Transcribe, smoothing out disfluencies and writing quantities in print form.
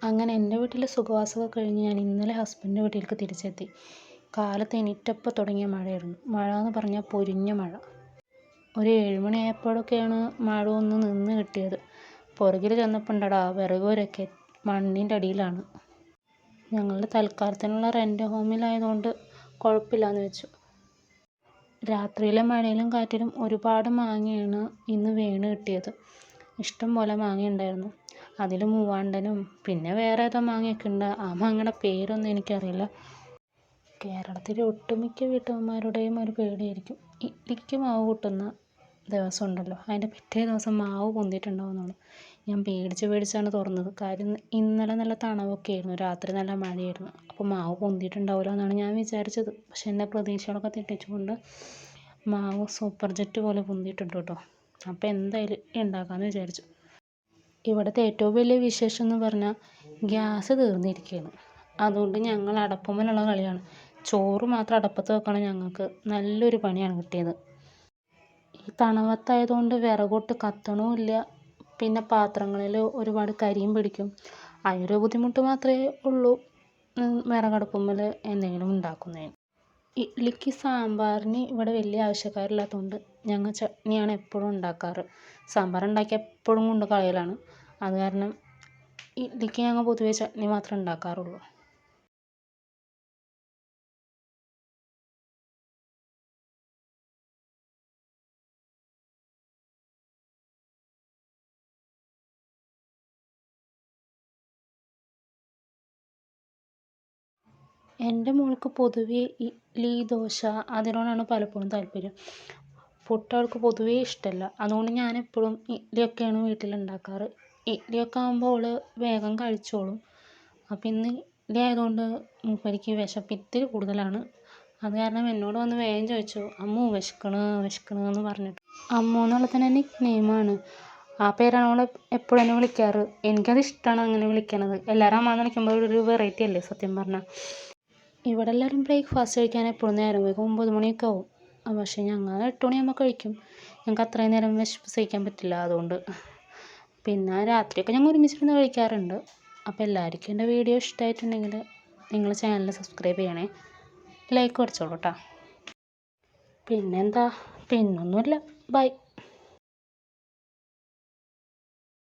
അങ്ങനെ എൻ്റെ വീട്ടിലെ സുഖവാസമൊക്കെ കഴിഞ്ഞ് ഞാൻ ഇന്നലെ ഹസ്ബൻഡിൻ്റെ വീട്ടിലേക്ക് തിരിച്ചെത്തി. കാലത്ത് എണീറ്റപ്പോൾ തുടങ്ങിയ മഴയായിരുന്നു. മഴ എന്ന് പറഞ്ഞാൽ പൊരിഞ്ഞ മഴ. ഒരു 7 മണിയായപ്പോഴൊക്കെയാണ് മഴ ഒന്ന് നിന്ന് കിട്ടിയത്. പുറകിൽ ചെന്നപ്പോൾ ഉണ്ടടാ വിറകുവരൊക്കെ മണ്ണിൻ്റെ അടിയിലാണ്. ഞങ്ങളുടെ തൽക്കാലത്തിനുള്ള റെൻ്റ് ഹോമിലായതുകൊണ്ട് കുഴപ്പമില്ലാന്ന് വെച്ചു. രാത്രിയിലെ മഴയിലും കാറ്റിലും ഒരുപാട് മാങ്ങയാണ് ഇന്ന് വീണ് കിട്ടിയത്. ഇഷ്ടം പോലെ മാങ്ങയുണ്ടായിരുന്നു. അതിൽ മൂവാണ്ടനും പിന്നെ വേറെ ഏതോ മാങ്ങയൊക്കെ ഉണ്ട്. ആ മാങ്ങയുടെ പേരൊന്നും എനിക്കറിയില്ല. കേരളത്തിലെ ഒട്ടുമിക്ക വീട്ടമ്മമാരുടെയും ഒരു പേടിയായിരിക്കും ഇഡ്ഡലിക്ക് മാവ് കൂട്ടുന്ന ദിവസം ഉണ്ടല്ലോ, അതിൻ്റെ പിറ്റേ ദിവസം മാവ് പൊന്തിയിട്ടുണ്ടാവുമെന്നാണ്. ഞാൻ പേടിച്ചാണ് തുറന്നത്. കാര്യം ഇന്നലെ നല്ല തണവൊക്കെ ആയിരുന്നു, രാത്രി നല്ല മഴയായിരുന്നു. അപ്പോൾ മാവ് പൊന്തിയിട്ടുണ്ടാവില്ല എന്നാണ് ഞാൻ വിചാരിച്ചത്. പക്ഷെ എൻ്റെ പ്രതീക്ഷകളൊക്കെ തെറ്റിച്ചുകൊണ്ട് മാവ് സൂപ്പർ ജെറ്റ് പോലെ പൊന്തിയിട്ടുണ്ട് കേട്ടോ. അപ്പോൾ എന്തായാലും ഉണ്ടാക്കാമെന്ന് വിചാരിച്ചു. ഇവിടുത്തെ ഏറ്റവും വലിയ വിശേഷം എന്ന് പറഞ്ഞാൽ ഗ്യാസ് തീർന്നിരിക്കുകയാണ്. അതുകൊണ്ട് ഞങ്ങൾ അടപ്പുമ്മലുള്ള കളിയാണ്. ചോറ് മാത്രം അടുപ്പത്ത് വെക്കണം. ഞങ്ങൾക്ക് നല്ലൊരു പണിയാണ് കിട്ടിയത്. ഈ തണുവത്തായതുകൊണ്ട് വിറകൊട്ട് കത്തണമില്ല. പിന്നെ പാത്രങ്ങളിൽ ഒരുപാട് കരിയും പിടിക്കും. അതിനൊരു ബുദ്ധിമുട്ട് മാത്രമേ ഉള്ളൂ വിറകടുപ്പുമ്മൽ എന്തെങ്കിലും ഉണ്ടാക്കുന്നതിന്. ഇഡ്ഡലിക്ക് സാമ്പാറിന് ഇവിടെ വലിയ ആവശ്യക്കാരില്ലാത്തതുകൊണ്ട് ഞങ്ങൾ ചട്നിയാണ് എപ്പോഴും ഉണ്ടാക്കാറ്. സാമ്പാർ ഉണ്ടാക്കി എപ്പോഴും കൊണ്ട് കളയലാണ്. അത് കാരണം ഇഡ്ഡലിക്ക് ഞങ്ങൾ പൊതുവേ ചട്നി മാത്രമേ ഉണ്ടാക്കാറുള്ളൂ. എൻ്റെ മോൾക്ക് പൊതുവേ ഇഡ്ഡലി ദോശ അതിനോടാണ് പലപ്പോഴും താല്പര്യം. പുട്ട് അവൾക്ക് പൊതുവേ ഇഷ്ടമല്ല. അതുകൊണ്ട് ഞാനെപ്പോഴും ഇഡ്ഡലിയൊക്കെയാണ് വീട്ടിലുണ്ടാക്കാറ്. ഇഡ്ഡലിയൊക്കെ ആകുമ്പോൾ അവൾ വേഗം കഴിച്ചോളും. അപ്പം ഇന്ന് ഇഡ്ഡലി ആയതുകൊണ്ട് മൂപ്പരിക്ക് വിശപ്പ് ഇത്തിരി കൂടുതലാണ്. അത് കാരണം എന്നോട് വന്ന് വേഗം ചോദിച്ചു, അമ്മു വിശക്കണ് എന്ന് പറഞ്ഞിട്ട്. അമ്മു എന്നുള്ളത് തന്നെ നിക്ക് നെയിമാണ്. ആ പേരാണ് അവൾ എപ്പോഴും എന്നെ വിളിക്കാറ്. എനിക്കത് ഇഷ്ടമാണ് അങ്ങനെ വിളിക്കണത്. എല്ലാവരും അമ്മ എന്ന് വിളിക്കുമ്പോൾ ഒരു വെറൈറ്റി അല്ലേ സത്യം പറഞ്ഞാൽ. ഇവിടെ എല്ലാവരും ബ്രേക്ക്ഫാസ്റ്റ് കഴിക്കാൻ എപ്പോഴും നേരം വൈകും. 9 മണിയൊക്കെ ആവും. പക്ഷേ ഞങ്ങൾ 8 മണിയാകുമ്പോൾ കഴിക്കും. ഞങ്ങൾക്ക് അത്രയും നേരം വിശപ്പ് സഹിക്കാൻ പറ്റില്ല. അതുകൊണ്ട് പിന്നെ രാത്രിയൊക്കെ ഞങ്ങൾ ഒരുമിച്ചിരുന്ന് കഴിക്കാറുണ്ട്. അപ്പോൾ എല്ലാവർക്കും എൻ്റെ വീഡിയോ ഇഷ്ടമായിട്ടുണ്ടെങ്കിൽ നിങ്ങൾ ചാനൽ സബ്സ്ക്രൈബ് ചെയ്യണേ, ലൈക്ക് അടിച്ചോളൂ കേട്ടോ. പിന്നെന്താ, പിന്നൊന്നുമില്ല. ബൈ.